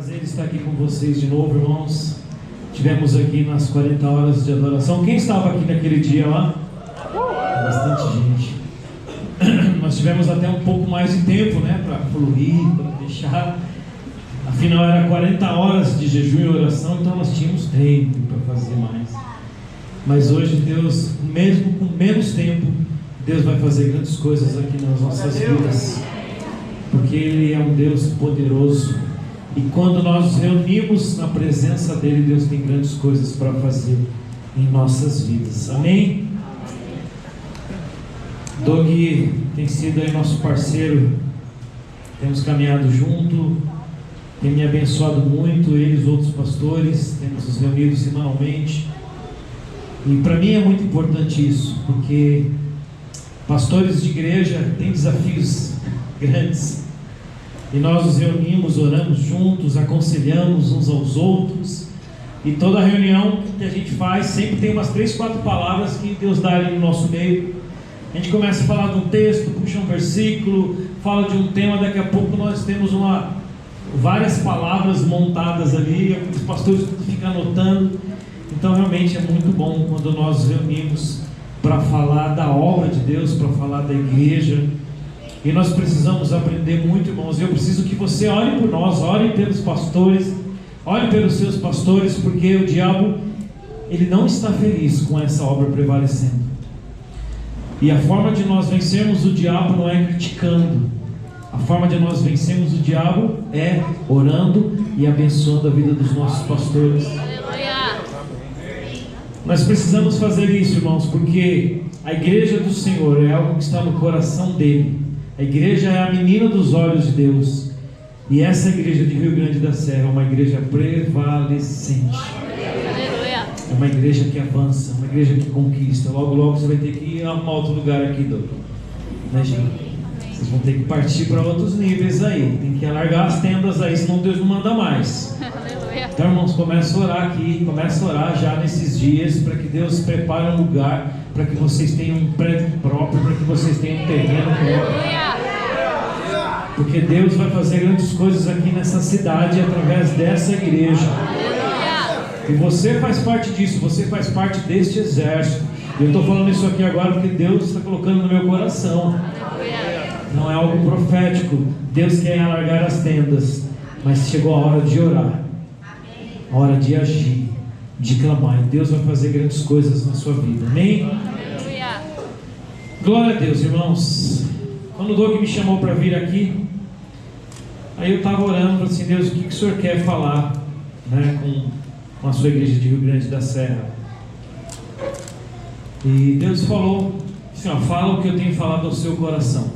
Prazer estar aqui com vocês de novo, irmãos. Tivemos aqui nas 40 horas de adoração. Quem estava aqui naquele dia lá? Bastante gente. Nós tivemos até um pouco mais de tempo, né? Para fluir, para deixar. Afinal, era 40 horas de jejum e oração, então nós tínhamos tempo para fazer mais. Mas hoje Deus, mesmo com menos tempo, Deus vai fazer grandes coisas aqui nas nossas vidas. Porque Ele é um Deus poderoso. E quando nós nos reunimos na presença dEle, Deus tem grandes coisas para fazer em nossas vidas. Amém? Doug tem sido aí nosso parceiro. Temos caminhado junto. Tem me abençoado muito. Ele e os outros pastores. Temos nos reunido semanalmente. E para mim é muito importante isso. Porque pastores de igreja têm desafios grandes. E nós nos reunimos, oramos juntos, aconselhamos uns aos outros. E toda reunião que a gente faz, sempre tem umas 3, 4 palavras que Deus dá ali no nosso meio. A gente começa a falar de um texto, puxa um versículo, fala de um tema, daqui a pouco nós temos várias palavras montadas ali, os pastores ficam anotando. Então realmente é muito bom quando nós nos reunimos para falar da obra de Deus, para falar da igreja. E nós precisamos aprender muito, irmãos. Eu preciso que você ore por nós, ore pelos pastores, ore pelos seus pastores, porque o diabo, ele não está feliz com essa obra prevalecendo. E a forma de nós vencermos o diabo não é criticando. A forma de nós vencermos o diabo é orando e abençoando a vida dos nossos pastores. Nós precisamos fazer isso, irmãos, porque a igreja do Senhor é algo que está no coração dele. A igreja é a menina dos olhos de Deus. E essa igreja de Rio Grande da Serra é uma igreja prevalecente. É uma igreja que avança, uma igreja que conquista. Logo, logo você vai ter que ir arrumar outro lugar aqui, doutor. Né, gente? Vocês vão ter que partir para outros níveis aí. Tem que alargar as tendas aí, senão Deus não manda mais. Então, irmãos, começa a orar aqui. Começa a orar já nesses dias, para que Deus prepare um lugar, para que vocês tenham um prédio próprio, para que vocês tenham um terreno próprio. Porque Deus vai fazer grandes coisas aqui nessa cidade através dessa igreja. E você faz parte disso, você faz parte deste exército. Eu estou falando isso aqui agora porque Deus está colocando no meu coração. Não é algo profético. Deus quer alargar as tendas, mas chegou a hora de orar, a hora de agir, de clamar. E Deus vai fazer grandes coisas na sua vida. Amém? Glória a Deus, irmãos. Quando o Doug me chamou para vir aqui, aí eu estava orando, falei assim: Deus, o que o Senhor quer falar, né, com a sua igreja de Rio Grande da Serra? E Deus falou assim: ó, fala o que eu tenho falado ao seu coração.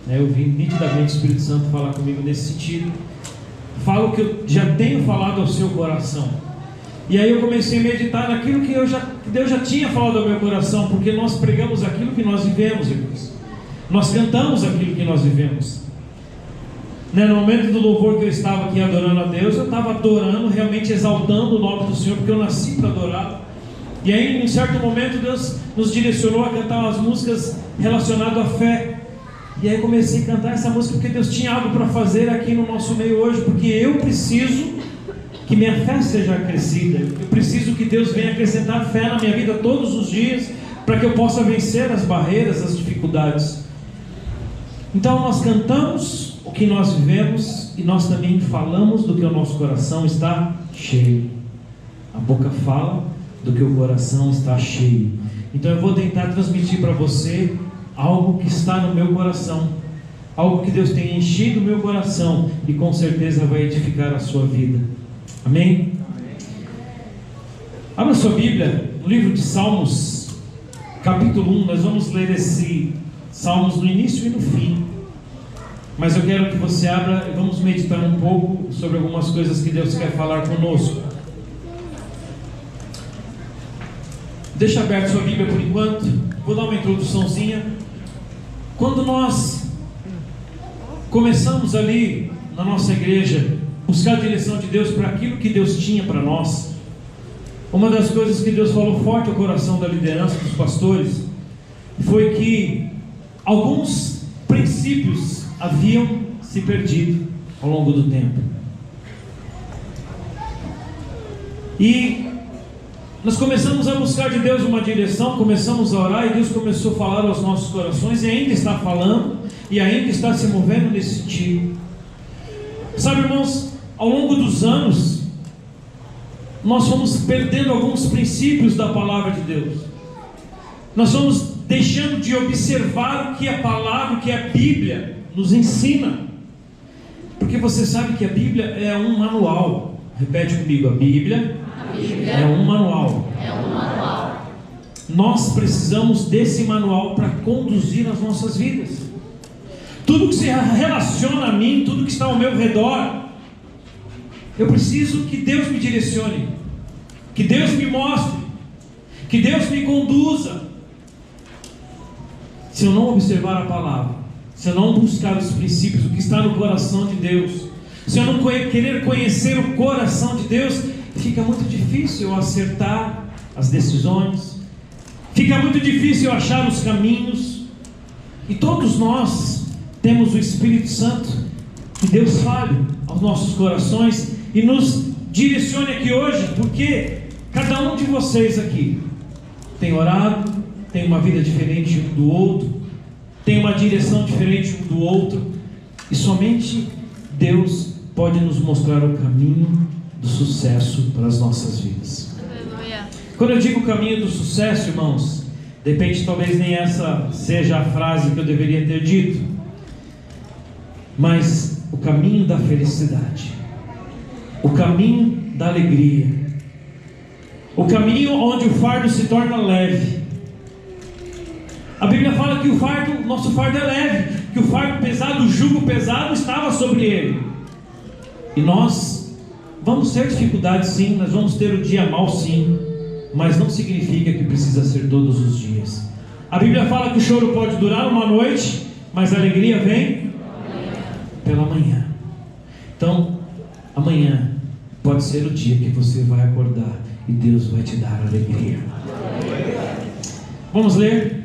Eu vi nitidamente o Espírito Santo falar comigo nesse sentido. Fala o que eu já tenho falado ao seu coração. E aí eu comecei a meditar naquilo que Deus já tinha falado ao meu coração, porque nós pregamos aquilo que nós vivemos, irmãos. Nós cantamos aquilo que nós vivemos. No momento do louvor que eu estava aqui adorando a Deus, eu estava adorando, realmente exaltando o nome do Senhor, porque eu nasci para adorar. E aí, em certo momento, Deus nos direcionou a cantar umas músicas relacionadas à fé. E aí comecei a cantar essa música porque Deus tinha algo para fazer aqui no nosso meio hoje, porque eu preciso que minha fé seja acrescida. Eu preciso que Deus venha acrescentar fé na minha vida todos os dias, para que eu possa vencer as barreiras, as dificuldades. Então nós cantamos o que nós vivemos e nós também falamos do que o nosso coração está cheio. A boca fala do que o coração está cheio. Então eu vou tentar transmitir para você algo que está no meu coração, algo que Deus tem enchido o meu coração e com certeza vai edificar a sua vida. Amém? Abra sua Bíblia no livro de Salmos, capítulo 1. Nós vamos ler esse Salmos no início e no fim, mas eu quero que você abra e vamos meditar um pouco sobre algumas coisas que Deus quer falar conosco. Deixa aberto sua Bíblia por enquanto. Vou dar uma introduçãozinha. Quando nós começamos ali na nossa igreja buscar a direção de Deus para aquilo que Deus tinha para nós, uma das coisas que Deus falou forte ao coração da liderança dos pastores foi que alguns princípios haviam se perdido ao longo do tempo. E nós começamos a buscar de Deus uma direção, começamos a orar e Deus começou a falar aos nossos corações e ainda está falando e ainda está se movendo nesse sentido. Sabe, irmãos, ao longo dos anos nós fomos perdendo alguns princípios da palavra de Deus. Nós fomos deixando de observar o que a palavra, o que a Bíblia nos ensina. Porque você sabe que a Bíblia é um manual. Repete comigo, a Bíblia é um manual. Nós precisamos desse manual para conduzir as nossas vidas. Tudo que se relaciona a mim, tudo que está ao meu redor, eu preciso que Deus me direcione, que Deus me mostre, que Deus me conduza. Se eu não observar a palavra, se eu não buscar os princípios, o que está no coração de Deus, se eu não querer conhecer o coração de Deus, fica muito difícil eu acertar as decisões, fica muito difícil eu achar os caminhos. E todos nós temos o Espírito Santo, que Deus fale aos nossos corações e nos direcione aqui hoje, porque cada um de vocês aqui tem orado, tem uma vida diferente um do outro, tem uma direção diferente um do outro, e somente Deus pode nos mostrar o caminho do sucesso para as nossas vidas. Aleluia. Quando eu digo caminho do sucesso, irmãos, de repente talvez nem essa seja a frase que eu deveria ter dito, mas o caminho da felicidade, o caminho da alegria, o caminho onde o fardo se torna leve. A Bíblia fala que nosso fardo é leve, que o fardo pesado, o jugo pesado estava sobre ele. E nós vamos ter dificuldades sim, nós vamos ter o dia mau sim, mas não significa que precisa ser todos os dias. A Bíblia fala que o choro pode durar uma noite, mas a alegria vem pela manhã. Então, amanhã pode ser o dia que você vai acordar e Deus vai te dar alegria. Vamos ler?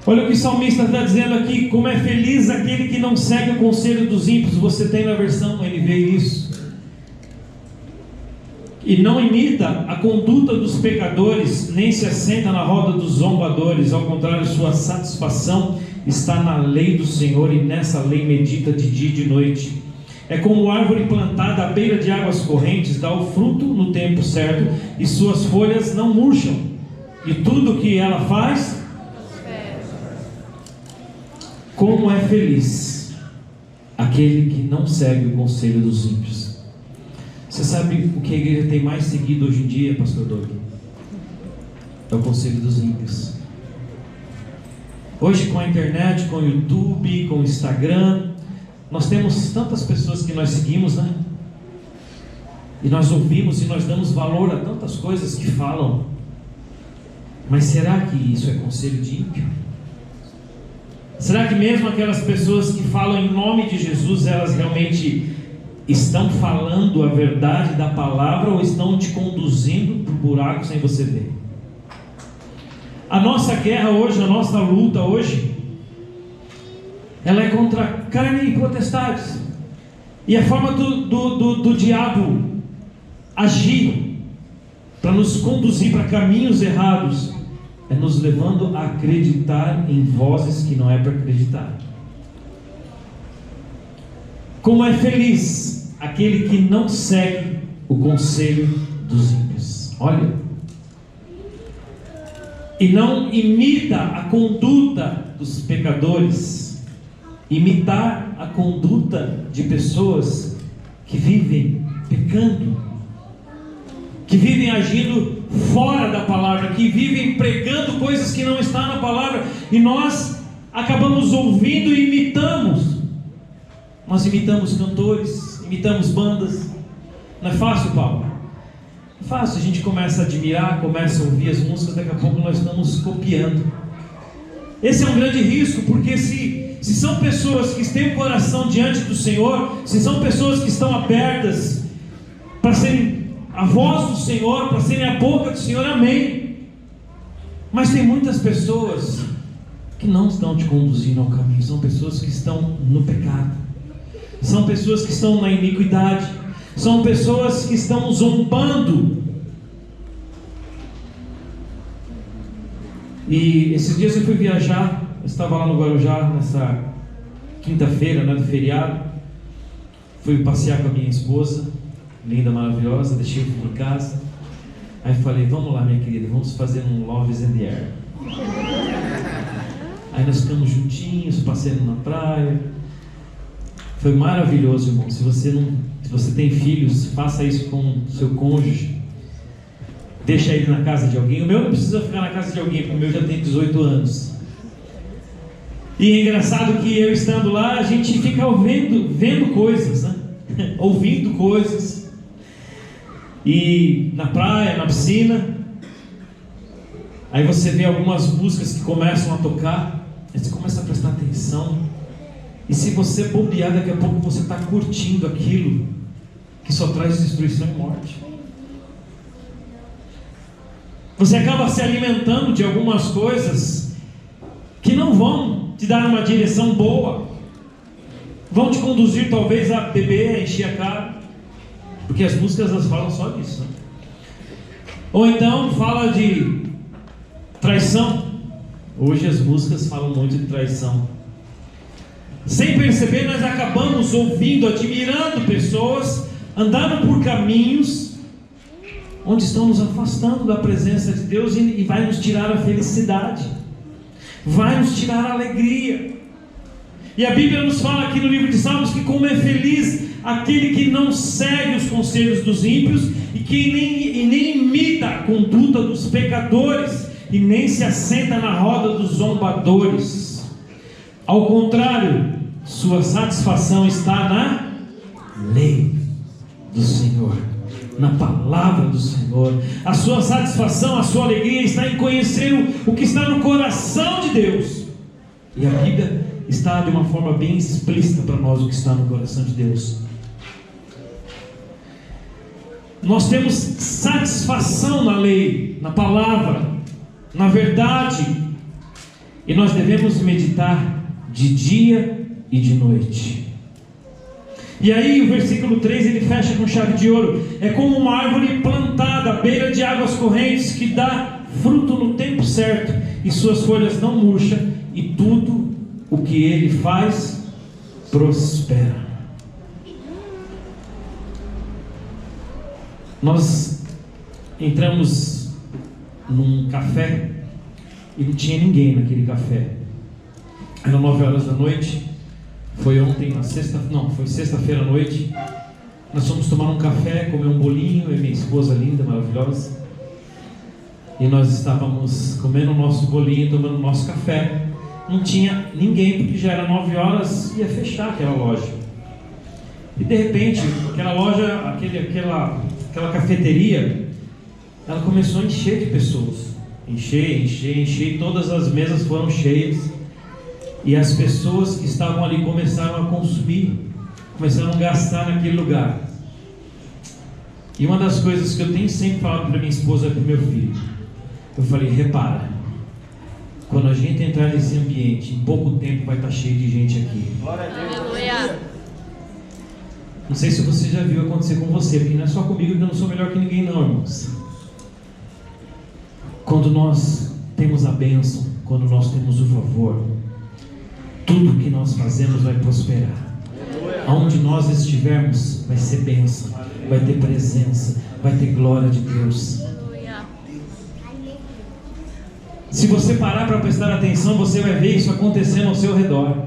Olha o que o salmista está dizendo aqui: como é feliz aquele que não segue o conselho dos ímpios. Você tem na versão NVI isso. E não imita a conduta dos pecadores, nem se assenta na roda dos zombadores. Ao contrário, sua satisfação está na lei do Senhor, e nessa lei medita de dia e de noite. É como árvore plantada à beira de águas correntes, dá o fruto no tempo certo, e suas folhas não murcham, e tudo o que ela faz. Como é feliz aquele que não segue o conselho dos ímpios. Você sabe o que a igreja tem mais seguido hoje em dia, pastor Doug? É o conselho dos ímpios. Hoje, com a internet, com o YouTube, com o Instagram, nós temos tantas pessoas que nós seguimos, né? E nós ouvimos e nós damos valor a tantas coisas que falam. Mas será que isso é conselho de ímpio? Será que mesmo aquelas pessoas que falam em nome de Jesus, elas realmente estão falando a verdade da palavra, ou estão te conduzindo para o buraco sem você ver? A nossa guerra hoje, a nossa luta hoje, ela é contra carne e potestades. E a forma do diabo agir para nos conduzir para caminhos errados é nos levando a acreditar em vozes que não é para acreditar. Como é feliz aquele que não segue o conselho dos ímpios. Olha, e não imita a conduta dos pecadores. Imitar a conduta de pessoas que vivem pecando, que vivem agindo fora da palavra, que vivem pregando coisas que não estão na palavra, e nós acabamos ouvindo e imitamos. Nós imitamos cantores, imitamos bandas. Não é fácil, Paulo? É fácil, a gente começa a admirar, começa a ouvir as músicas, daqui a pouco nós estamos copiando. Esse é um grande risco, porque se são pessoas que têm o coração diante do Senhor, se são pessoas que estão abertas para serem a voz do Senhor, para serem a boca do Senhor, amém. Mas tem muitas pessoas que não estão te conduzindo ao caminho. São pessoas que estão no pecado, são pessoas que estão na iniquidade, São pessoas que estão zombando. E esses dias eu fui viajar, eu estava lá no Guarujá, nessa quinta-feira, né, do feriado. Fui passear com a minha esposa, linda, maravilhosa, deixei o filho em casa. Aí falei, vamos lá, minha querida, vamos fazer um Loves in the Air. Aí nós ficamos juntinhos, passeando na praia. Foi maravilhoso, irmão. Se você tem filhos, faça isso com seu cônjuge. Deixa ele na casa de alguém. O meu não precisa ficar na casa de alguém, porque o meu já tem 18 anos. E é engraçado que eu estando lá, a gente fica vendo coisas, né? Ouvindo coisas. E na praia, na piscina, aí você vê algumas músicas que começam a tocar, aí você começa a prestar atenção. E se você bobear, daqui a pouco você está curtindo aquilo que só traz destruição e morte. Você acaba se alimentando de algumas coisas que não vão te dar uma direção boa, vão te conduzir talvez a beber, a encher a cara, porque as músicas elas falam só disso, né? Ou então fala de traição. Hoje as músicas falam muito de traição. Sem perceber, nós acabamos ouvindo, admirando pessoas, andando por caminhos onde estão nos afastando da presença de Deus e vai nos tirar a felicidade, vai nos tirar a alegria. E a Bíblia nos fala aqui no livro de Salmos que como é feliz aquele que não segue os conselhos dos ímpios e que nem imita a conduta dos pecadores e nem se assenta na roda dos zombadores. Ao contrário, sua satisfação está na lei do Senhor, na palavra do Senhor. A sua satisfação, a sua alegria está em conhecer o que está no coração de Deus. E a Bíblia está de uma forma bem explícita para nós o que está no coração de Deus. Nós temos satisfação na lei, na palavra, na verdade, e nós devemos meditar de dia e de noite. E aí o versículo 3 ele fecha com chave de ouro. É como uma árvore plantada à beira de águas correntes, que dá fruto no tempo certo, e suas folhas não murcham, e tudo o que ele faz prospera. Nós entramos num café e não tinha ninguém naquele café. Eram 9 horas da noite. Foi ontem, foi sexta-feira à noite. Nós fomos tomar um café, comer um bolinho, eu e minha esposa linda, maravilhosa. E nós estávamos comendo o nosso bolinho, tomando o nosso café. Não tinha ninguém, porque já era 9 horas, ia fechar aquela loja. E de repente, aquela loja, aquela cafeteria, ela começou a encher de pessoas. Encher, todas as mesas foram cheias. E as pessoas que estavam ali começaram a consumir, começaram a gastar naquele lugar. E uma das coisas que eu tenho sempre falado para minha esposa e para o meu filho, eu falei, repara, quando a gente entrar nesse ambiente, em pouco tempo vai estar cheio de gente aqui. Glória a Deus. Aleluia. Não sei se você já viu acontecer com você, porque não é só comigo que eu não sou melhor que ninguém não, irmãos. Quando nós temos a bênção, quando nós temos o favor, tudo que nós fazemos vai prosperar. Aonde nós estivermos, vai ser bênção, vai ter presença, vai ter glória de Deus. Se você parar para prestar atenção, você vai ver isso acontecendo ao seu redor.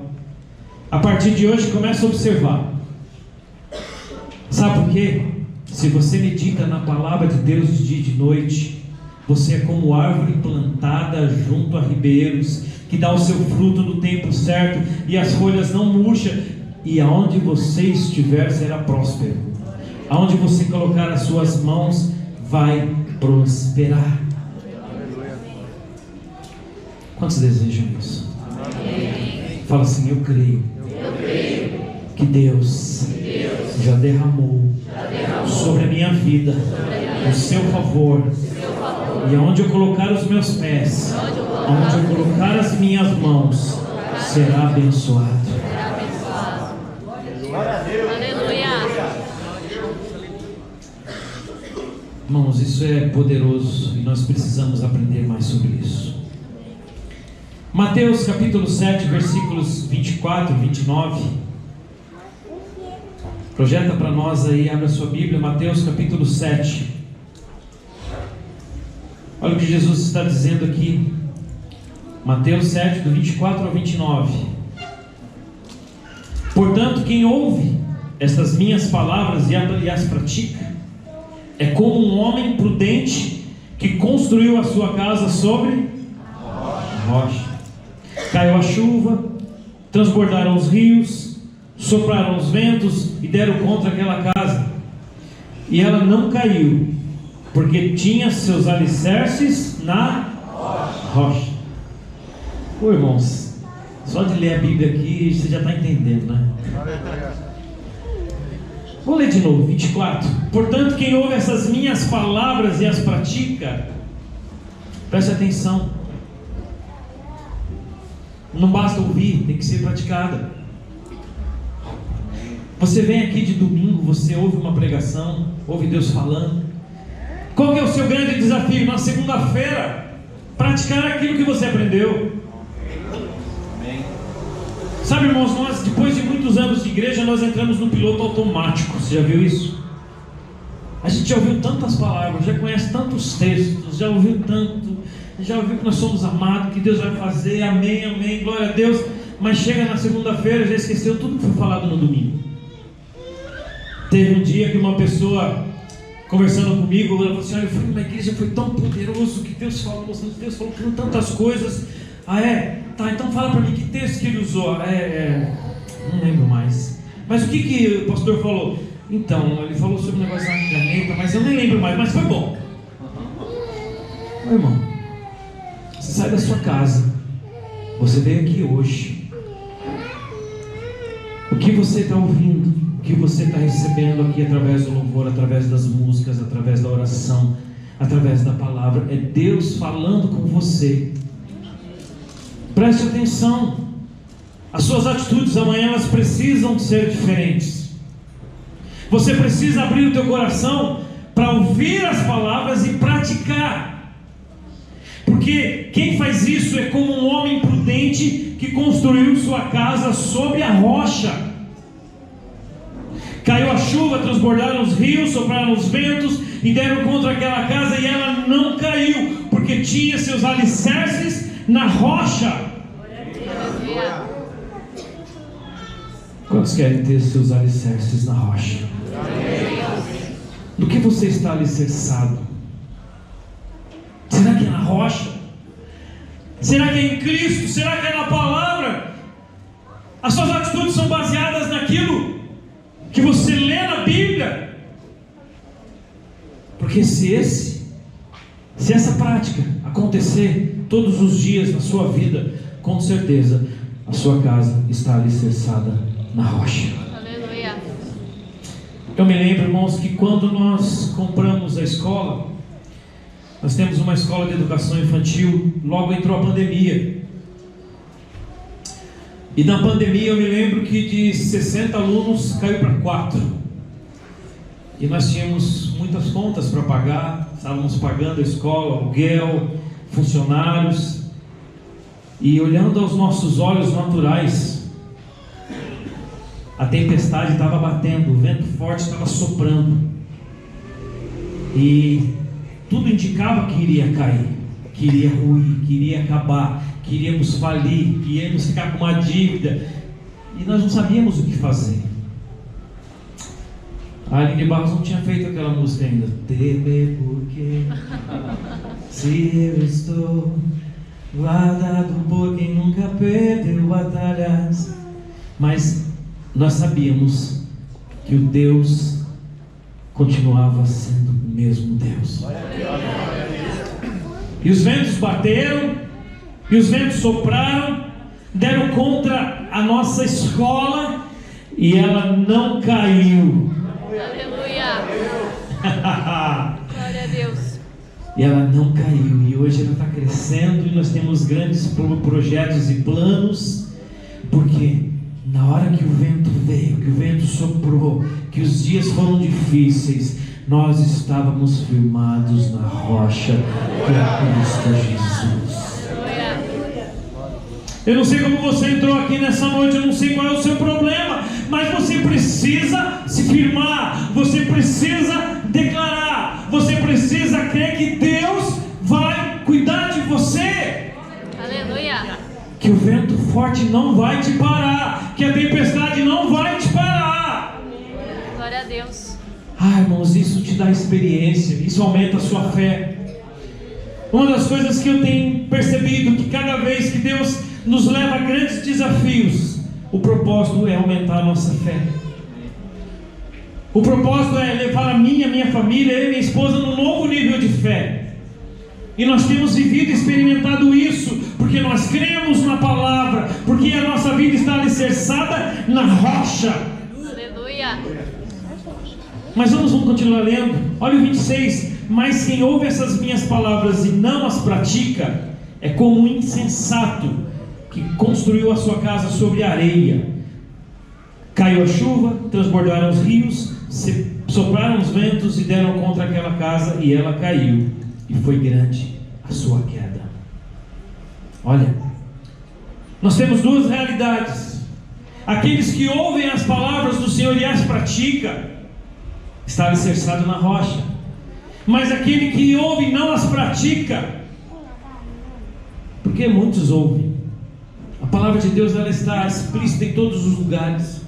A partir de hoje, comece a observar. Sabe por quê? Se você medita na palavra de Deus de dia e de noite, você é como árvore plantada junto a ribeiros, que dá o seu fruto no tempo certo, e as folhas não murcham, e aonde você estiver será próspero. Aonde você colocar as suas mãos, vai prosperar. Quantos desejam isso? Fala assim, eu creio que Deus já derramou sobre a minha vida o seu favor, e aonde eu colocar os meus pés, aonde eu colocar as minhas mãos, será abençoado. Glória a Deus. Aleluia. Irmãos, isso é poderoso e nós precisamos aprender mais sobre isso. Mateus capítulo 7, versículos 24 e 29. Projeta para nós aí, abre a sua Bíblia, Mateus capítulo 7. Olha o que Jesus está dizendo aqui. Mateus 7, do 24 ao 29. Portanto, quem ouve estas minhas palavras e as pratica, é como um homem prudente que construiu a sua casa sobre rocha. Caiu a chuva, transbordaram os rios, sopraram os ventos e deram contra aquela casa. E ela não caiu, porque tinha seus alicerces na rocha. Ô irmãos, só de ler a Bíblia aqui você já está entendendo, né? Vou ler de novo, 24. Portanto, quem ouve essas minhas palavras e as pratica, preste atenção. Não basta ouvir, tem que ser praticada. Você vem aqui de domingo, você ouve uma pregação, ouve Deus falando. Qual que é o seu grande desafio? Na segunda-feira, praticar aquilo que você aprendeu. Amém. Sabe, irmãos, nós, depois de muitos anos de igreja, nós entramos no piloto automático. Você já viu isso? A gente já ouviu tantas palavras, já conhece tantos textos, já ouviu tanto, já ouviu que nós somos amados, que Deus vai fazer, amém, amém, glória a Deus. Mas chega na segunda-feira, já esqueceu tudo que foi falado no domingo. Teve um dia que uma pessoa, conversando comigo, ela falou assim: olha, eu fui numa igreja, foi tão poderoso que Deus falou com tantas coisas. Ah, é? Tá, então fala para mim que texto que ele usou. Não lembro mais. Mas o que o pastor falou? Então, ele falou sobre o negócio da caneta, mas eu nem lembro mais, mas foi bom. Meu irmão, você sai da sua casa, você veio aqui hoje. O que você está ouvindo, o que você está recebendo aqui através do louvor, através das músicas, através da oração, através da palavra, é Deus falando com você. Preste atenção. As suas atitudes amanhã, elas precisam ser diferentes. Você precisa abrir o teu coração para ouvir as palavras e praticar. Porque quem faz isso é como um homem prudente que construiu sua casa sobre a rocha. Caiu a chuva, transbordaram os rios, sopraram os ventos e deram contra aquela casa, e ela não caiu, porque tinha seus alicerces na rocha. Quantos querem ter seus alicerces na rocha? Do que você está alicerçado? Será que é na rocha? Será que é em Cristo? Será que é na palavra? As suas atitudes são baseadas naquilo que você lê na Bíblia? Porque se essa prática acontecer todos os dias na sua vida, com certeza a sua casa está alicerçada na rocha. Aleluia. Eu me lembro, irmãos, que quando nós compramos a escola, nós temos uma escola de educação infantil, logo entrou a pandemia. E na pandemia eu me lembro que de 60 alunos caiu para 4. E nós tínhamos muitas contas para pagar, estávamos pagando a escola, aluguel, funcionários. E olhando aos nossos olhos naturais, a tempestade estava batendo, o vento forte estava soprando. E tudo indicava que iria cair, que iria ruir, que iria acabar, que iríamos falir, que iríamos ficar com uma dívida. E nós não sabíamos o que fazer. A Aline Barros não tinha feito aquela música ainda. Temer porque se eu estou guardado por quem nunca perdeu batalhas. Mas nós sabíamos que o Deus continuava sendo o mesmo Deus. E os ventos bateram, e os ventos sopraram, deram contra a nossa escola, e ela não caiu. Aleluia. Glória a Deus. E ela não caiu, e hoje ela está crescendo, e nós temos grandes projetos e planos, porque na hora que o vento veio, que o vento soprou, que os dias foram difíceis, nós estávamos firmados na rocha que é Cristo Jesus. Eu não sei como você entrou aqui nessa noite, eu não sei qual é o seu problema, mas você precisa se firmar, você precisa declarar, você precisa crer que Deus vai cuidar de você. Aleluia. Que o vento forte não vai te parar, que a tempestade não vai te parar. Glória a Deus. Irmãos, isso te dá experiência, isso aumenta a sua fé. Uma das coisas que eu tenho percebido, que cada vez que Deus nos leva a grandes desafios, o propósito é aumentar a nossa fé. O propósito é levar a minha família, eu e minha esposa num novo nível de fé. E nós temos vivido e experimentado isso, porque nós cremos na palavra, porque a nossa vida está alicerçada na rocha. Aleluia. Mas vamos continuar lendo. Olha o 26. Mas quem ouve essas minhas palavras e não as pratica, é como um insensato que construiu a sua casa sobre a areia. Caiu a chuva, transbordaram os rios, sopraram os ventos e deram contra aquela casa, e ela caiu, e foi grande a sua queda. Olha, nós temos duas realidades: aqueles que ouvem as palavras do Senhor e as praticam, está alicerçado na rocha. Mas aquele que ouve e não as pratica, porque muitos ouvem, a palavra de Deus ela está explícita em todos os lugares.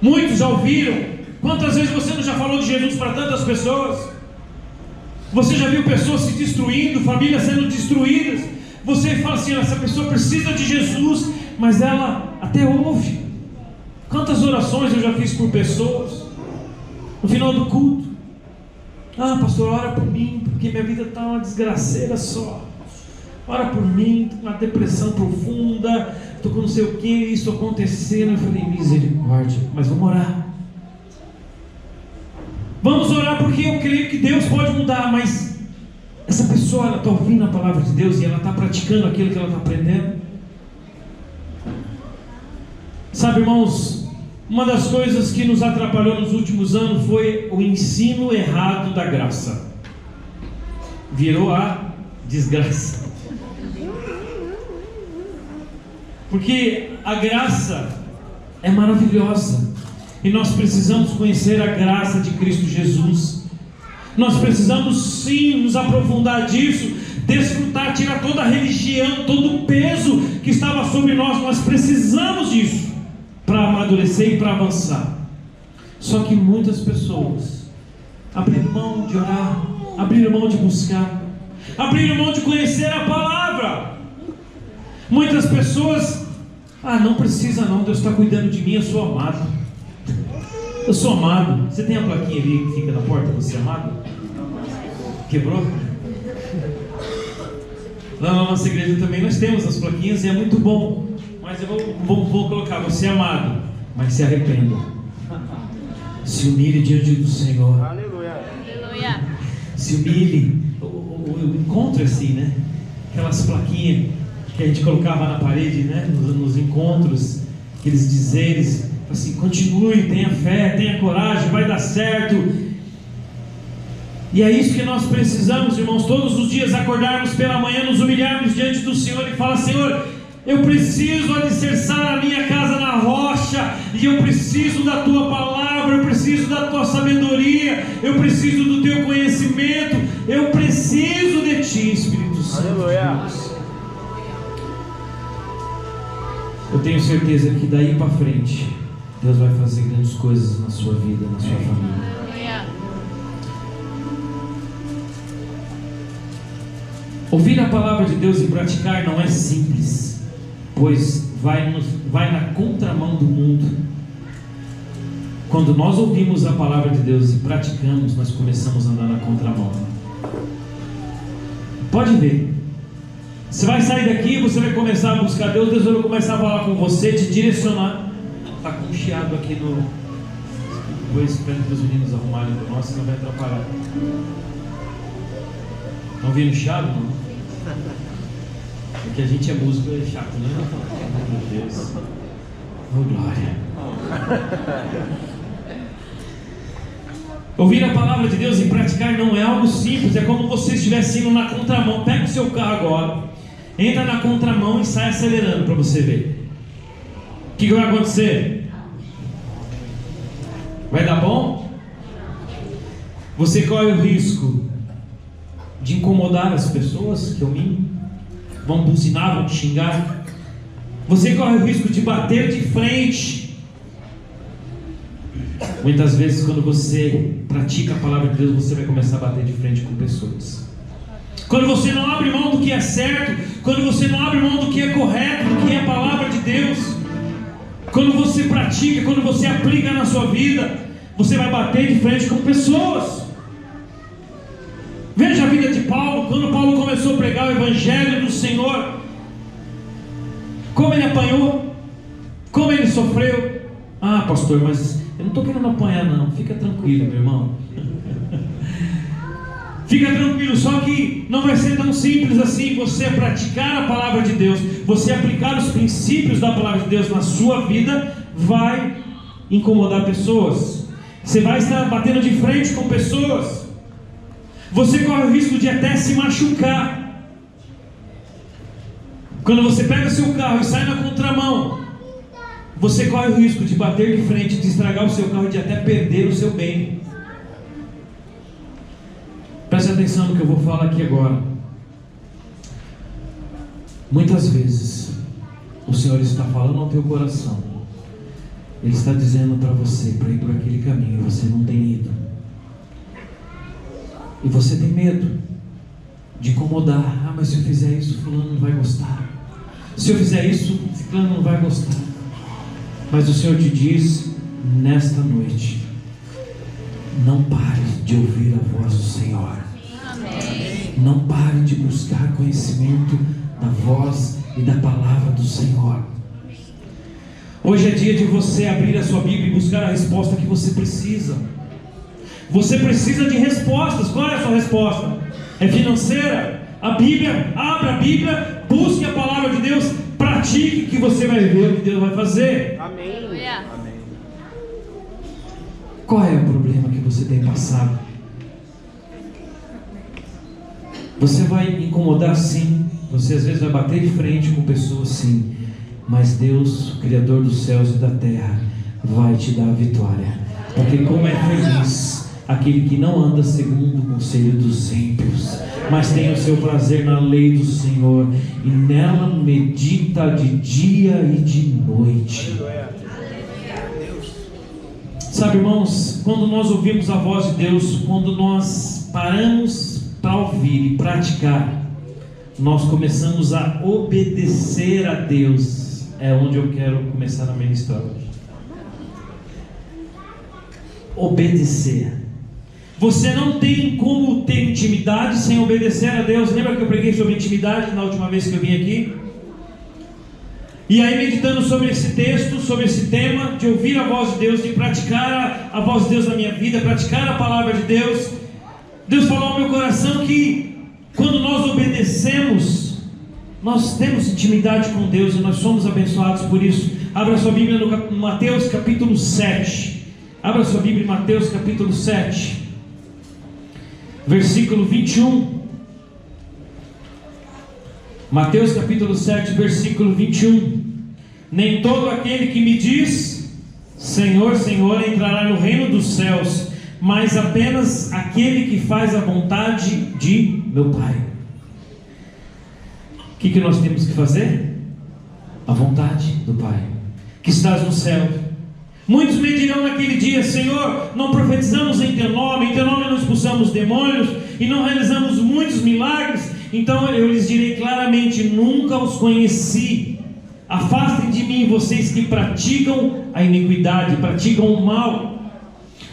Muitos já ouviram. Quantas vezes você não já falou de Jesus para tantas pessoas? Você já viu pessoas se destruindo, famílias sendo destruídas? Você fala assim: essa pessoa precisa de Jesus, mas ela até ouve. Quantas orações eu já fiz por pessoas no final do culto: pastor, ora por mim, porque minha vida está uma desgraceira só. Ora por mim, estou com uma depressão profunda, estou com não sei o que, isso acontecendo. Eu falei: misericórdia, mas vamos orar. Vamos orar, porque eu creio que Deus pode mudar. Mas essa pessoa, ela está ouvindo a palavra de Deus e ela está praticando aquilo que ela está aprendendo? Sabe, irmãos, uma das coisas que nos atrapalhou nos últimos anos foi o ensino errado da graça. Virou a desgraça. Porque a graça é maravilhosa, e nós precisamos conhecer a graça de Cristo Jesus. Nós precisamos sim nos aprofundar disso, desfrutar, tirar toda a religião, todo o peso que estava sobre nós. Nós precisamos disso para amadurecer e para avançar. Só que muitas pessoas abriram mão de orar, abriram mão de buscar, abriram mão de conhecer a palavra. Muitas pessoas: não precisa não, Deus está cuidando de mim, eu sou amado. Eu sou amado. Você tem a plaquinha ali que fica na porta, você é amado? Quebrou? Lá na nossa igreja também nós temos as plaquinhas e é muito bom. Mas eu vou colocar: você é amado, mas se arrependa. Se humilhe diante do Senhor. Aleluia. Se humilhe. O encontro é assim, né? Aquelas plaquinhas que a gente colocava na parede, né? Nos encontros, aqueles dizeres assim: continue, tenha fé, tenha coragem, vai dar certo. E é isso que nós precisamos, irmãos, todos os dias acordarmos pela manhã, nos humilharmos diante do Senhor e falar: Senhor, eu preciso alicerçar a minha casa na rocha, e eu preciso da tua palavra, eu preciso da tua sabedoria, eu preciso do teu conhecimento, eu preciso de ti, Espírito Santo. Aleluia. Eu tenho certeza que daí para frente Deus vai fazer grandes coisas na sua vida, na sua família. Ouvir a palavra de Deus e praticar não é simples, pois vai na contramão do mundo. Quando nós ouvimos a palavra de Deus e praticamos, nós começamos a andar na contramão. Pode ver. Você vai sair daqui, você vai começar a buscar Deus, Deus vai começar a falar com você, te direcionar. Está com um chiado aqui no... Depois espero que os meninos arrumarem para nós, senão vai atrapalhar. Estão ouvindo chiado, não? Porque a gente é músico, é chato, né? Meu Deus. Oh, glória. Ouvir a palavra de Deus e praticar não é algo simples. É como você estivesse indo na contramão. Pega o seu carro agora, entra na contramão e sai acelerando para você ver. O que vai acontecer? Vai dar bom? Você corre o risco de incomodar as pessoas que vão buzinar, vão te xingar. Você corre o risco de bater de frente. Muitas vezes, quando você pratica a palavra de Deus, você vai começar a bater de frente com pessoas. Quando você não abre mão do que é certo, quando você não abre mão do que é correto, do que é a palavra de Deus, quando você pratica, quando você aplica na sua vida, você vai bater de frente com pessoas. Veja a vida de Paulo. Quando Paulo começou a pregar o Evangelho do Senhor, como ele apanhou, como ele sofreu. Ah, pastor, mas eu não estou querendo apanhar não. Fica tranquilo, meu irmão. Fica tranquilo, só que não vai ser tão simples assim. Você praticar a palavra de Deus, você aplicar os princípios da palavra de Deus na sua vida, vai incomodar pessoas. Você vai estar batendo de frente com pessoas. Você corre o risco de até se machucar. Quando você pega seu carro e sai na contramão, você corre o risco de bater de frente, de estragar o seu carro e de até perder o seu bem. Preste atenção no que eu vou falar aqui agora. Muitas vezes o Senhor está falando ao teu coração. Ele está dizendo para você para ir por aquele caminho e você não tem ido. E você tem medo de incomodar. Ah, mas se eu fizer isso, fulano não vai gostar. Se eu fizer isso, fulano não vai gostar. Mas o Senhor te diz nesta noite: não pare de ouvir a voz do Senhor. Amém. Não pare de buscar conhecimento da voz e da palavra do Senhor. Hoje é dia de você abrir a sua Bíblia e buscar a resposta que você precisa. Você precisa de respostas. Qual é a sua resposta? É financeira? A Bíblia, abra a Bíblia, busque a palavra de Deus, pratique, que você vai ver o que Deus vai fazer. Amém. Amém. Qual é o problema que você tem passado? Você vai incomodar, sim. Você às vezes vai bater de frente com pessoas, sim. Mas Deus, o Criador dos céus e da terra, vai te dar a vitória. Porque como é feliz aquele que não anda segundo o conselho dos ímpios, mas tem o seu prazer na lei do Senhor, e nela medita de dia e de noite. Sabe, irmãos, quando nós ouvimos a voz de Deus, quando nós paramos para ouvir e praticar, nós começamos a obedecer a Deus. É onde eu quero começar a ministrar hoje. Obedecer. Você não tem como ter intimidade sem obedecer a Deus. Lembra que eu preguei sobre intimidade na última vez que eu vim aqui? E aí, meditando sobre esse texto, sobre esse tema, de ouvir a voz de Deus, de praticar a voz de Deus na minha vida, praticar a palavra de Deus, Deus falou ao meu coração que quando nós obedecemos, nós temos intimidade com Deus e nós somos abençoados por isso. Abra sua Bíblia no Mateus capítulo 7. Abra sua Bíblia em Mateus capítulo 7, versículo 21. Mateus capítulo 7, versículo 21. Nem todo aquele que me diz Senhor, Senhor, entrará no reino dos céus, mas apenas aquele que faz a vontade de meu Pai. O que nós temos que fazer? A vontade do Pai, que estás no céu. Muitos me dirão naquele dia: Senhor, não profetizamos em teu nome não expulsamos demônios, e não realizamos muitos milagres? Então eu lhes direi claramente: nunca os conheci. Afastem de mim, vocês que praticam a iniquidade, praticam o mal.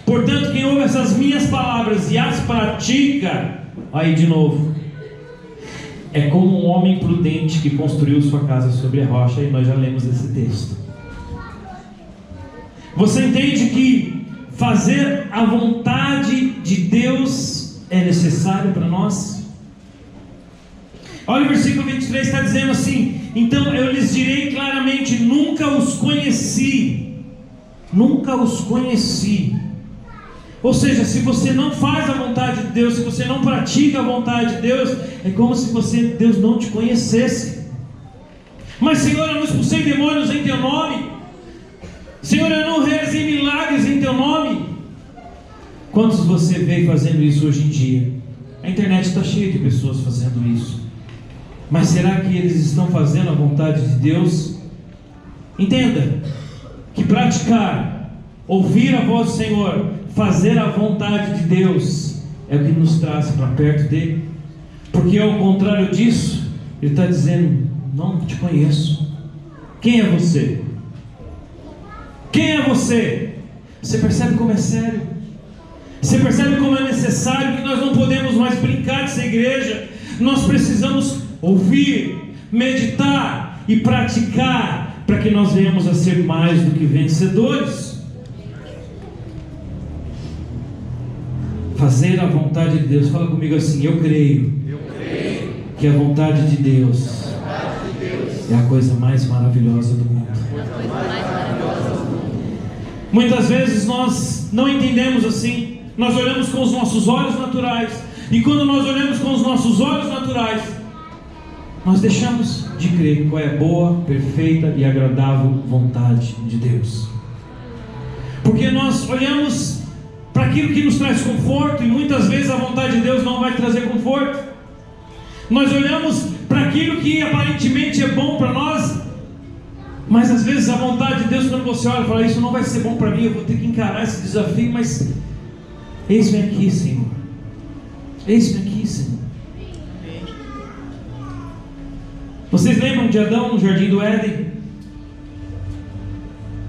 Portanto, quem ouve essas minhas palavras e as pratica, aí de novo, é como um homem prudente que construiu sua casa sobre a rocha. E nós já lemos esse texto. Você entende que fazer a vontade de Deus é necessário para nós? Olha o versículo 23, está dizendo assim: então eu lhes direi claramente: nunca os conheci. Nunca os conheci. Ou seja, se você não faz a vontade de Deus, se você não pratica a vontade de Deus, é como se Deus não te conhecesse. Mas Senhor, eu não expulsei demônios em Teu nome. Senhor, eu não realizei milagres em Teu nome. Quantos você vê fazendo isso hoje em dia? A internet está cheia de pessoas fazendo isso. Mas será que eles estão fazendo a vontade de Deus? Entenda que praticar, ouvir a voz do Senhor, fazer a vontade de Deus é o que nos traz para perto dele. Porque ao contrário disso, ele está dizendo: não te conheço. Quem é você? Quem é você? Você percebe como é sério? Você percebe como é necessário que nós não podemos mais brincar de ser igreja? Nós precisamos ouvir, meditar e praticar para que nós venhamos a ser mais do que vencedores. Fazer a vontade de Deus. Fala comigo assim: eu creio que a vontade de Deus é a coisa mais maravilhosa do mundo. Muitas vezes nós não entendemos assim. Nós olhamos com os nossos olhos naturais, e quando nós olhamos com os nossos olhos naturais, nós deixamos de crer qual é a boa, perfeita e agradável vontade de Deus. Porque nós olhamos para aquilo que nos traz conforto, e muitas vezes a vontade de Deus não vai trazer conforto. Nós olhamos para aquilo que aparentemente é bom para nós, mas às vezes a vontade de Deus, quando você olha e fala: isso não vai ser bom para mim, eu vou ter que encarar esse desafio, mas eis-me aqui, Senhor. Eis-me aqui, Senhor. Vocês lembram de Adão no jardim do Éden?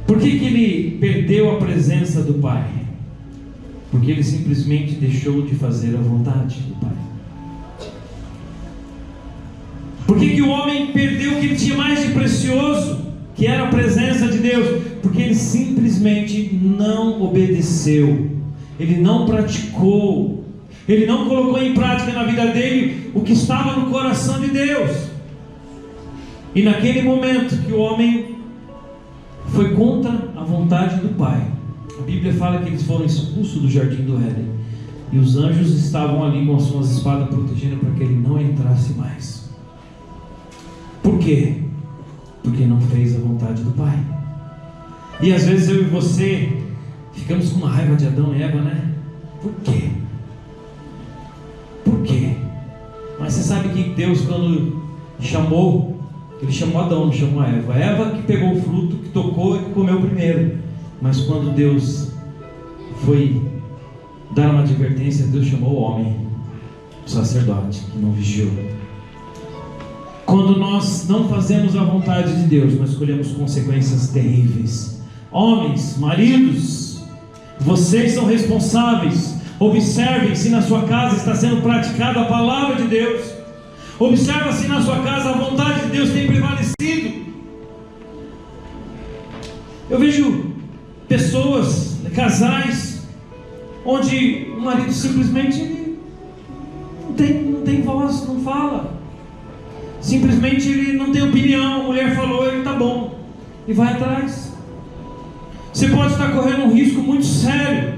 Por que ele perdeu a presença do Pai? Porque ele simplesmente deixou de fazer a vontade do Pai. Por que o homem perdeu o que ele tinha mais de precioso, que era a presença de Deus? Porque ele simplesmente não obedeceu. Ele não praticou, ele não colocou em prática na vida dele o que estava no coração de Deus. E naquele momento que o homem foi contra a vontade do Pai, a Bíblia fala que eles foram expulsos do jardim do Éden, e os anjos estavam ali com as suas espadas protegendo para que ele não entrasse mais. Por quê? Porque não fez a vontade do Pai. E às vezes eu e você ficamos com uma raiva de Adão e Eva, né? Por quê? Por quê? Mas você sabe que Deus, quando chamou, Ele chamou Adão, não chamou a Eva. A Eva que pegou o fruto, que tocou e que comeu primeiro. Mas quando Deus foi dar uma advertência, Deus chamou o homem, o sacerdote, que não vigiou. Quando nós não fazemos a vontade de Deus, nós colhemos consequências terríveis. Homens, maridos, vocês são responsáveis. Observem se na sua casa está sendo praticada a palavra de Deus. Observa se na sua casa a vontade de Deus tem prevalecido. Eu vejo pessoas, casais, onde o marido simplesmente não tem voz, não fala. Simplesmente ele não tem opinião. A mulher falou, ele está bom, e vai atrás. Você pode estar correndo um risco muito sério.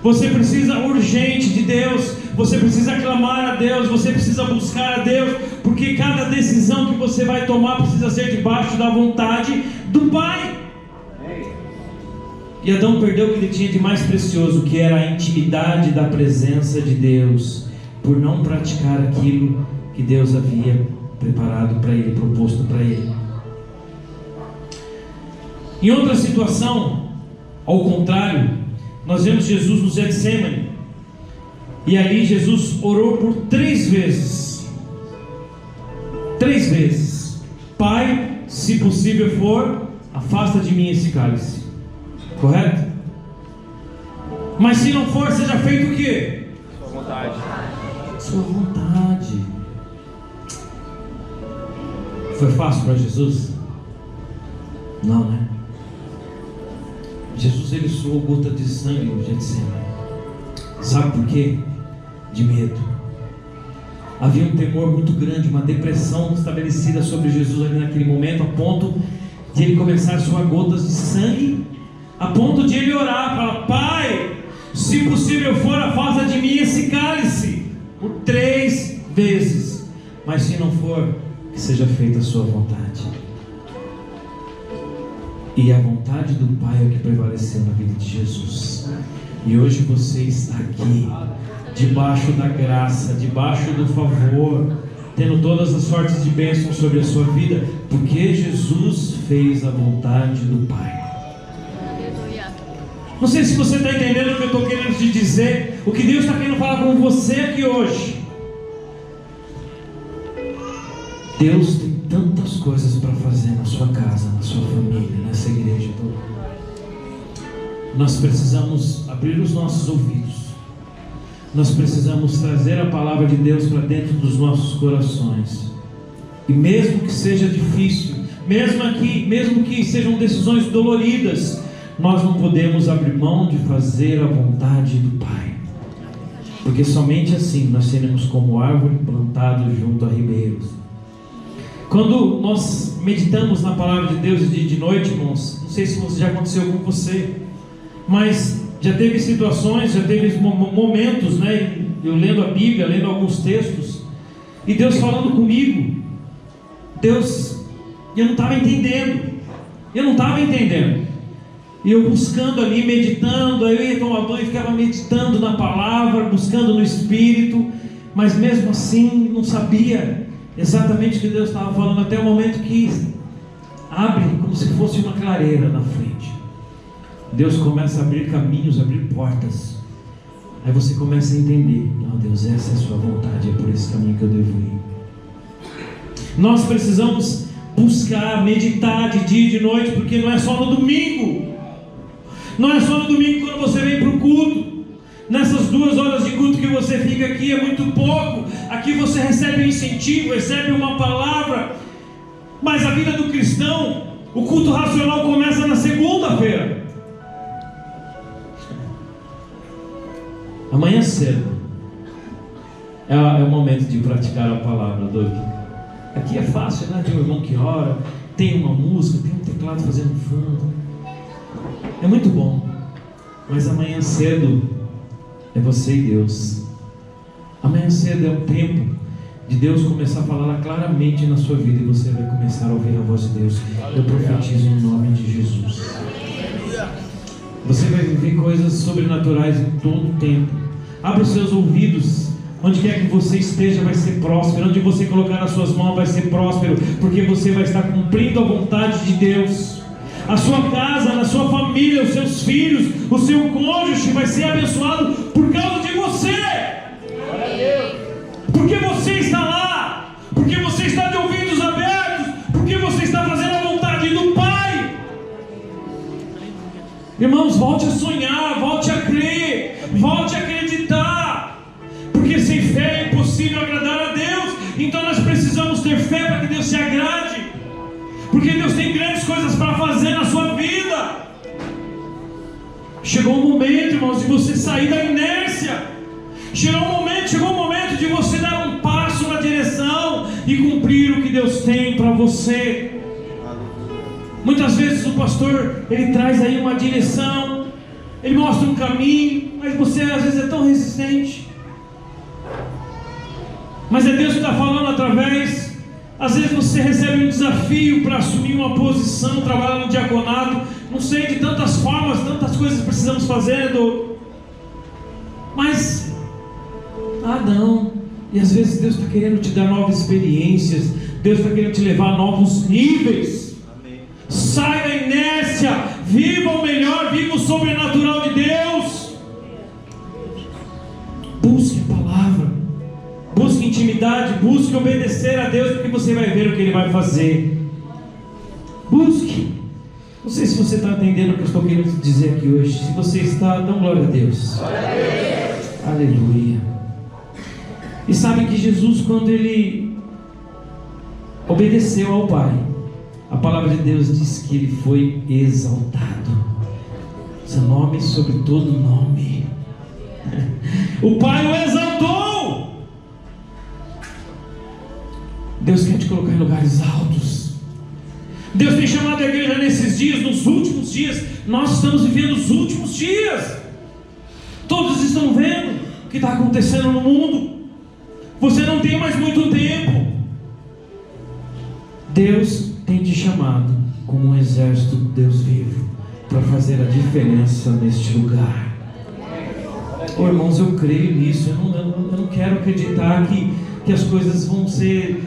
Você precisa urgente de Deus. Você precisa clamar a Deus. Você precisa buscar a Deus. Porque cada decisão que você vai tomar precisa ser debaixo da vontade do Pai. E Adão perdeu o que ele tinha de mais precioso, que era a intimidade da presença de Deus, por não praticar aquilo que Deus havia preparado para ele, proposto para ele. Em outra situação, ao contrário, nós vemos Jesus no Getsêmani, e ali Jesus orou por 3 vezes. 3 vezes: Pai, se possível for, afasta de mim esse cálice. Correto? Mas se não for, seja feito o quê? Sua vontade. Sua vontade. Foi fácil para Jesus? Não, né? Jesus, ele suou gota de sangue no Getsêmani. Sabe por quê? De medo. Havia um temor muito grande, uma depressão estabelecida sobre Jesus ali naquele momento, a ponto de ele começar a suar gotas de sangue, a ponto de ele orar, falar: Pai, Se possível for, afasta de mim esse cálice, por 3 vezes. Mas se não for, que seja feita a sua vontade. E a vontade do Pai é o que prevaleceu na vida de Jesus. E hoje você está aqui, debaixo da graça, debaixo do favor, tendo todas as sortes de bênçãos sobre a sua vida, porque Jesus fez a vontade do Pai. Aleluia. Não sei se você está entendendo o que eu estou querendo te dizer, o que Deus está querendo falar com você aqui hoje. Deus tem tantas coisas para fazer na sua casa, na sua família, nessa igreja toda. Nós precisamos abrir os nossos ouvidos. Nós precisamos trazer a palavra de Deus para dentro dos nossos corações. E mesmo que seja difícil, mesmo que sejam decisões doloridas, nós não podemos abrir mão de fazer a vontade do Pai. Porque somente assim nós seremos como árvore plantada junto a ribeiros. Quando nós meditamos na palavra de Deus de noite, irmãos, não sei se já aconteceu com você, mas já teve situações, já teve momentos, né? Eu lendo a Bíblia, lendo alguns textos, e Deus falando comigo. Eu não estava entendendo. E eu buscando ali, meditando, aí eu ia tomar banho e ficava meditando na palavra, buscando no Espírito, mas mesmo assim não sabia exatamente o que Deus estava falando, até o momento que abre como se fosse uma clareira na frente. Deus começa a abrir caminhos, abrir portas. Aí você começa a entender: não, Deus, essa é a sua vontade, é por esse caminho que eu devo ir. Nós precisamos buscar, meditar de dia e de noite, porque não é só no domingo. Não é só no domingo quando você vem para o culto. Nessas 2 horas de culto que você fica aqui é muito pouco. Aqui você recebe um incentivo, recebe uma palavra. Mas a vida do cristão, o culto racional começa na segunda-feira. Amanhã cedo é o momento de praticar a palavra, Doug. Aqui é fácil, né? Tem um irmão que ora, tem uma música, tem um teclado fazendo fundo. É muito bom. Mas amanhã cedo é você e Deus. Amanhã cedo é o tempo de Deus começar a falar claramente na sua vida, e você vai começar a ouvir a voz de Deus. Eu profetizo em nome de Jesus. Você vai viver coisas sobrenaturais em todo o tempo. Abra os seus ouvidos. Onde quer que você esteja vai ser próspero. Onde você colocar nas suas mãos vai ser próspero, porque você vai estar cumprindo a vontade de Deus. A sua casa, na sua família, os seus filhos, o seu cônjuge vai ser abençoado por causa de você. Porque você está lá, porque você está de ouvidos abertos, porque você está fazendo a vontade do Pai. Irmãos, volte a sonhar, volte a crer, volte a acreditar, porque sem fé é impossível agradar a Deus. Então nós precisamos ter fé para que Deus se agrade, porque Deus tem grandes coisas para fazer na sua vida. Chegou o momento, irmãos, de você sair da inércia. Chegou o momento de você dar um passo na direção e cumprir o que Deus tem para você. Muitas vezes o pastor, ele traz aí uma direção, ele mostra um caminho, mas você às vezes é tão resistente. Mas é Deus que está falando através. Às vezes você recebe um desafio para assumir uma posição, trabalhar no diaconato, não sei, de tantas formas, tantas coisas precisamos fazer, mas não. E às vezes Deus está querendo te dar novas experiências, Deus está querendo te levar a novos níveis. Amém. Sai da inércia, viva o melhor, viva o sobrenatural de Deus. Busque a palavra, busque intimidade, busque obedecer a Deus, porque você vai ver o que Ele vai fazer. Busque. Não sei se você está entendendo o que eu estou querendo dizer aqui hoje. Se você está, dá glória a Deus. Aleluia. E sabe que Jesus, quando Ele obedeceu ao Pai, a palavra de Deus diz que Ele foi exaltado. Seu nome sobre todo nome. O Pai o exaltou. Deus quer te colocar em lugares altos. Deus tem chamado a igreja nesses dias, nos últimos dias. Nós estamos vivendo os últimos dias. Todos estão vendo o que está acontecendo no mundo. Você não tem mais muito tempo. Deus tem te chamado como um exército de Deus vivo para fazer a diferença neste lugar. Oh, irmãos, eu creio nisso. Eu não quero acreditar que as coisas vão ser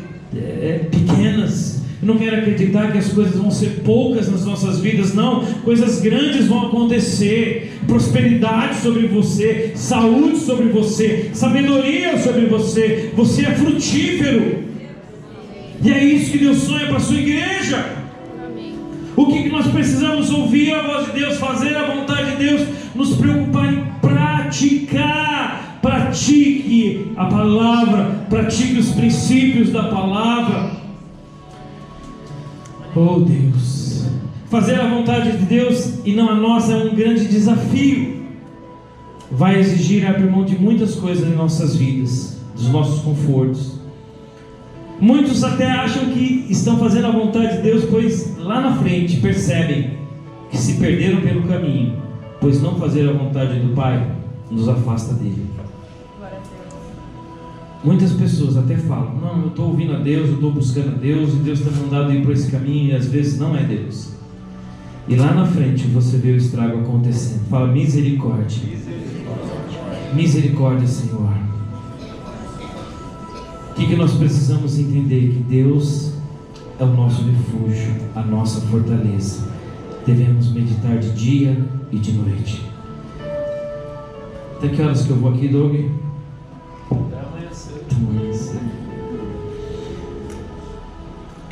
pequenas. Eu não quero acreditar que as coisas vão ser poucas nas nossas vidas. Não, coisas grandes vão acontecer. Prosperidade sobre você, saúde sobre você, sabedoria sobre você. Você é frutífero. E é isso que Deus sonha para a sua igreja. O que nós precisamos ouvir a voz de Deus, fazer a vontade de Deus, nos preocupar em praticar. Pratique a palavra, pratique os princípios da palavra. Oh Deus, fazer a vontade de Deus e não a nossa é um grande desafio. Vai exigir abrir mão de muitas coisas em nossas vidas, dos nossos confortos. Muitos até acham que estão fazendo a vontade de Deus, pois lá na frente percebem que se perderam pelo caminho, pois não fazer a vontade do Pai nos afasta dele. Muitas pessoas até falam: não, eu estou ouvindo a Deus, eu estou buscando a Deus, e Deus está mandando ir por esse caminho, e às vezes não é Deus. E lá na frente você vê o estrago acontecendo. Fala: misericórdia. Misericórdia, Senhor. O que nós precisamos entender? Que Deus é o nosso refúgio, a nossa fortaleza. Devemos meditar de dia e de noite. Até que horas que eu vou aqui, Doug?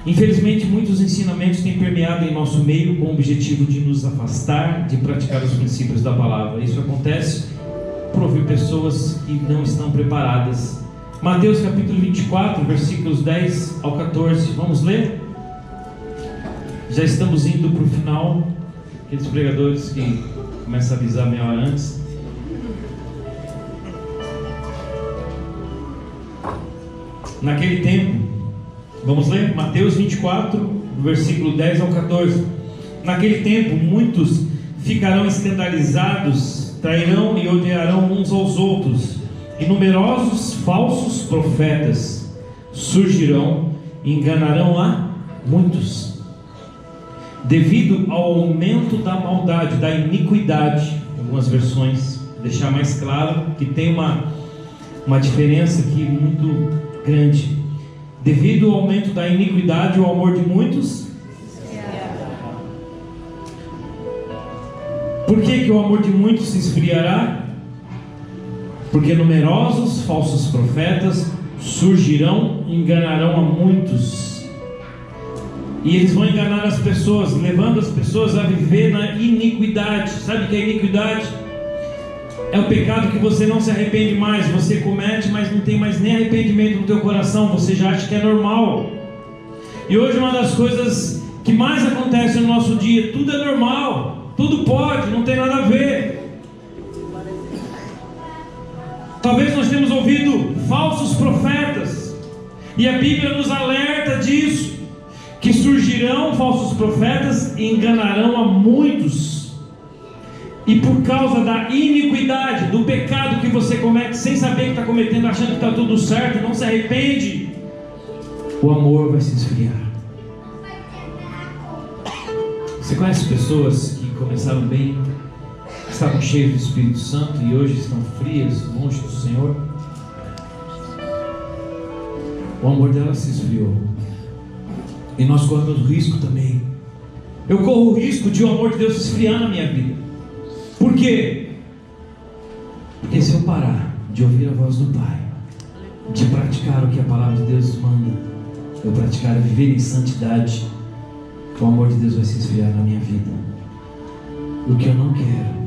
Infelizmente, muitos ensinamentos têm permeado em nosso meio com o objetivo de nos afastar de praticar os princípios da palavra. Isso acontece por ouvir pessoas que não estão preparadas. Mateus capítulo 24, versículos 10 ao 14. Vamos ler? Já estamos indo para o final. Aqueles pregadores que começam a avisar meia hora antes. Naquele tempo, vamos ler? Mateus 24, versículo 10 ao 14. Naquele tempo, muitos ficarão escandalizados, trairão e odiarão uns aos outros, e numerosos falsos profetas surgirão e enganarão a muitos. Devido ao aumento da maldade, da iniquidade, em algumas versões, deixar mais claro que tem uma diferença aqui muito grande. Devido ao aumento da iniquidade, o amor de muitos. Por que o amor de muitos se esfriará? Porque numerosos falsos profetas surgirão e enganarão a muitos. E eles vão enganar as pessoas, levando as pessoas a viver na iniquidade. Sabe o que é iniquidade? É o pecado que você não se arrepende mais. Você comete, mas não tem mais nem arrependimento no teu coração. Você já acha que é normal. E hoje uma das coisas que mais acontece no nosso dia: tudo é normal, tudo pode, não tem nada a ver. Talvez nós tenhamos ouvido falsos profetas, e a Bíblia nos alerta disso, que surgirão falsos profetas e enganarão a muitos. E por causa da iniquidade, do pecado que você comete sem saber que está cometendo, achando que está tudo certo, não se arrepende, o amor vai se esfriar. Você conhece pessoas que começaram bem, estavam cheias do Espírito Santo e hoje estão frias, longe do Senhor? O amor delas se esfriou. E nós corremos o risco também. Eu corro o risco de o amor de Deus se esfriar na minha vida. Por quê? Porque se eu parar de ouvir a voz do Pai, de praticar o que a palavra de Deus manda, eu praticar a viver em santidade, o amor de Deus vai se esfriar na minha vida. O que eu não quero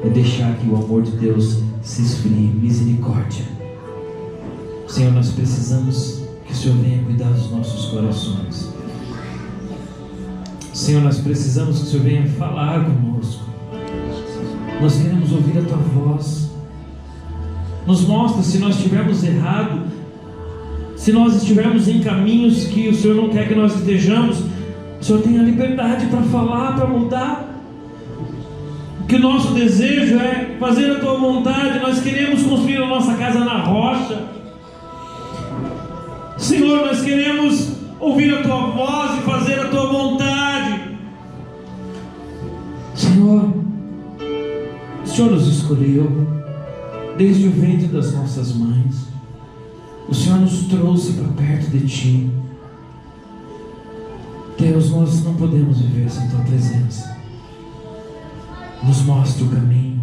é deixar que o amor de Deus se esfrie. Misericórdia. Senhor, nós precisamos que o Senhor venha cuidar dos nossos corações. Senhor, nós precisamos que o Senhor venha falar conosco. Nós queremos ouvir a Tua voz. Nos mostra se nós estivermos errados, se nós estivermos em caminhos que o Senhor não quer que nós estejamos. O Senhor tem a liberdade para falar, para mudar. que o nosso desejo é fazer a tua vontade. Nós queremos construir a nossa casa na rocha. Senhor, nós queremos ouvir a tua voz e fazer a tua vontade. Senhor, o Senhor nos escolheu desde o ventre das nossas mães. O Senhor nos trouxe para perto de Ti. Deus, nós não podemos viver sem Tua presença. Nos mostre o caminho.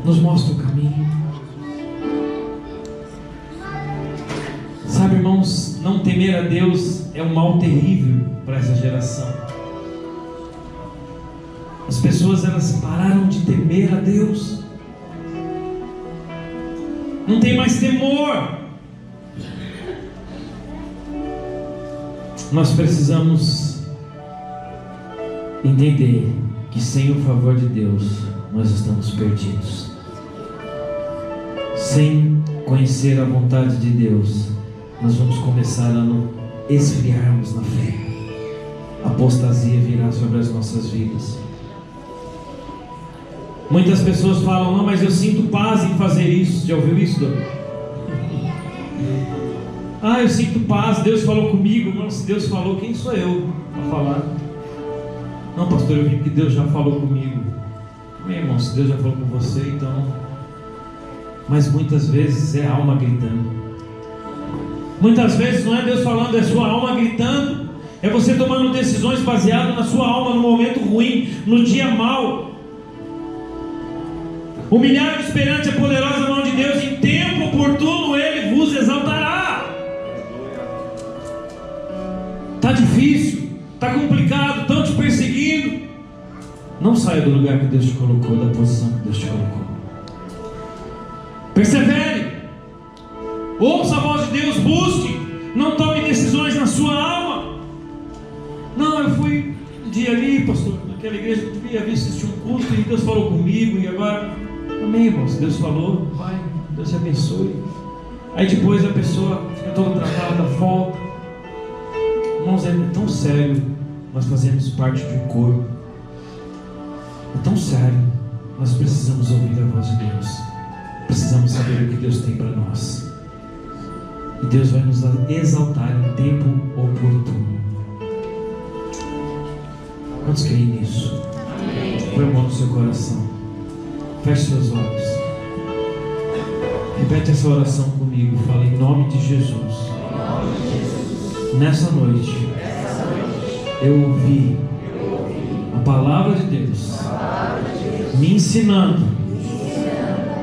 Nos mostre o caminho. Sabe, irmãos, não temer a Deus é um mal terrível para essa geração. As pessoas, elas pararam de temer a Deus. Não tem mais temor. Nós precisamos entender que sem o favor de Deus nós estamos perdidos. Sem conhecer a vontade de Deus, nós vamos começar a nos esfriarmos na fé. A apostasia virá sobre as nossas vidas. Muitas pessoas falam: não, mas eu sinto paz em fazer isso. Já ouviu isso, Dona? Ah, eu sinto paz, Deus falou comigo. Não, se Deus falou, quem sou eu para falar? Não, pastor, eu vi que Deus já falou comigo. Meu irmão, se Deus já falou com você, então... Mas muitas vezes é a alma gritando. Muitas vezes não é Deus falando, é sua alma gritando. É você tomando decisões baseadas na sua alma, no momento ruim, no dia mau. Humilhar-vos perante a poderosa mão de Deus, em tempo oportuno Ele vos exaltará. Está difícil, está complicado, estão te perseguindo. Não saia do lugar que Deus te colocou, da posição que Deus te colocou. Persevere, ouça a voz de Deus, busque, não tome decisões na sua alma. Não, eu fui um dia ali, pastor, naquela igreja, eu devia vir assistir um culto e Deus falou comigo, e agora, amém, irmãos, Deus falou, vai, Deus te abençoe. Aí depois a pessoa fica toda travada, volta. Irmãos, é tão sério, nós fazemos parte de um corpo. É tão sério, nós precisamos ouvir a voz de Deus. Precisamos saber o que Deus tem para nós. E Deus vai nos exaltar em tempo oportuno. Quantos creem nisso? Põe a mão no seu coração. Feche seus olhos. Repete essa oração comigo. Fala: em nome de Jesus. Nessa noite eu ouvi a palavra de Deus me ensinando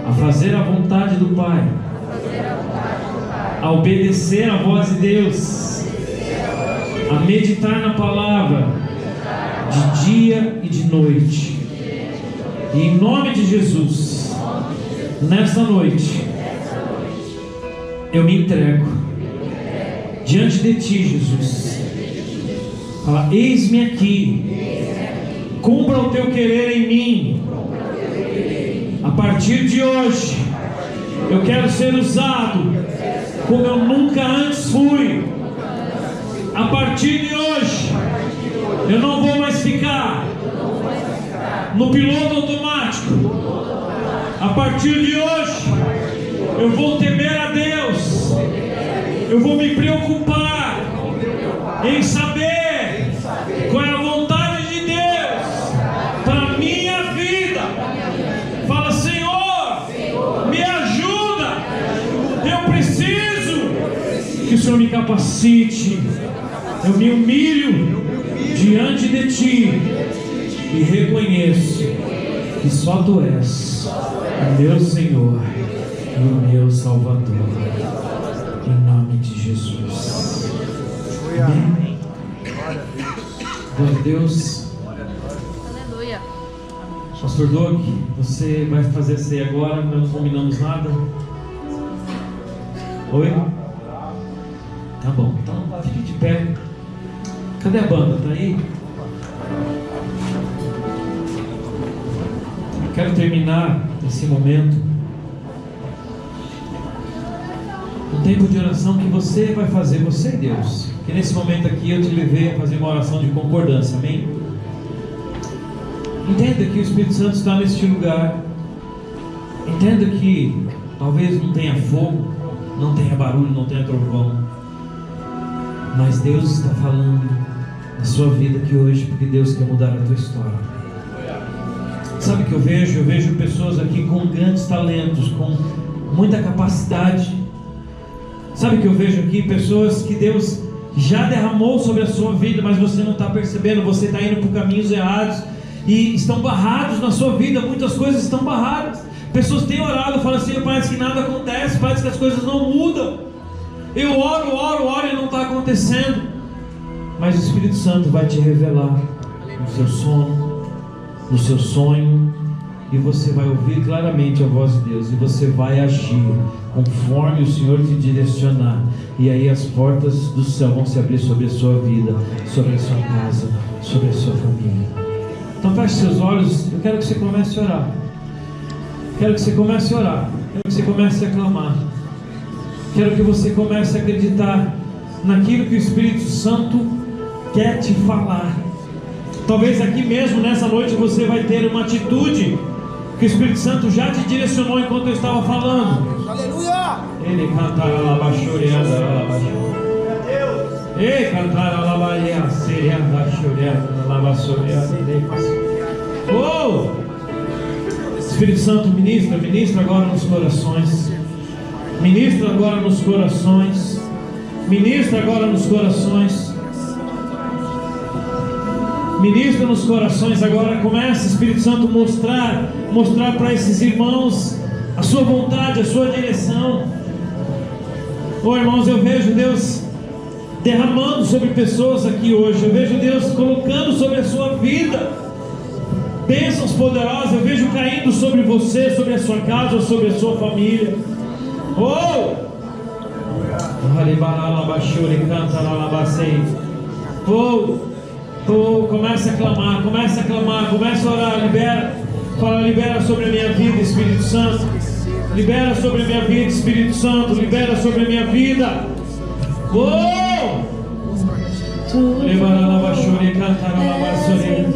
a fazer a vontade do Pai, a obedecer a voz de Deus, a meditar na palavra de dia e de noite. E em nome de Jesus, nesta noite eu me entrego diante de Ti, Jesus. Fala: eis-me aqui, cumpra o Teu querer em mim. A partir de hoje eu quero ser usado como eu nunca antes fui. A partir de hoje eu não vou mais ficar no piloto automático. A partir de hoje eu vou temer a Deus. Eu vou me preocupar em saber qual é a vontade de Deus para a minha vida. Fala: Senhor, me ajuda. Eu preciso que o Senhor me capacite. Eu me humilho diante de Ti e reconheço que só Tu és o meu Senhor e o meu Salvador. Em nome de Jesus. Amém. Glória a Deus. Aleluia. Pastor Doug, você vai fazer a ceia agora, não combinamos nada? Oi? Tá bom, então fique de pé. Cadê a banda? Tá aí? Quero terminar esse momento um tempo de oração que você vai fazer, você e Deus. Que nesse momento aqui eu te levei a fazer uma oração de concordância, amém? Entenda que o Espírito Santo está neste lugar. Entenda que talvez não tenha fogo, não tenha barulho, não tenha trovão, mas Deus está falando na sua vida aqui hoje, porque Deus quer mudar a tua história. Sabe o que eu vejo? Eu vejo pessoas aqui com grandes talentos, com muita capacidade. Sabe o que eu vejo aqui? Pessoas que Deus já derramou sobre a sua vida, mas você não está percebendo, você está indo por caminhos errados e estão barrados na sua vida, muitas coisas estão barradas. Pessoas têm orado, falam assim: parece que nada acontece, parece que as coisas não mudam. Eu oro e não está acontecendo. Mas o Espírito Santo vai te revelar no seu sono, no seu sonho, e você vai ouvir claramente a voz de Deus, e você vai agir conforme o Senhor te direcionar, e aí as portas do céu vão se abrir sobre a sua vida, sobre a sua casa, sobre a sua família. Então feche seus olhos. Eu quero que você comece a orar. Quero que você comece a orar. Quero que você comece a clamar. Quero que você comece a acreditar naquilo que o Espírito Santo quer te falar. Talvez aqui mesmo nessa noite você vai ter uma atitude que o Espírito Santo já te direcionou enquanto eu estava falando. Aleluia! Ele cantará lá baixoreada, lá baixoreada. Ei, cantará lá baixoreada, seriada, choreada, lá baixoreada. Oh! Espírito Santo, ministra agora nos corações. Ministra agora nos corações. Ministra agora nos corações. Ministra nos corações agora. Começa, Espírito Santo, mostrar para esses irmãos a sua vontade, a sua direção. Oh, irmãos, eu vejo Deus derramando sobre pessoas aqui hoje. Eu vejo Deus colocando sobre a sua vida bênçãos poderosas. Eu vejo caindo sobre você, sobre a sua casa, sobre a sua família. Oh! Oh, começa a clamar, começa a orar, libera. Fala: libera sobre a minha vida, Espírito Santo. Libera sobre a minha vida, Espírito Santo. Libera sobre a minha vida. Oh! Libera la bashure, canta la bashure.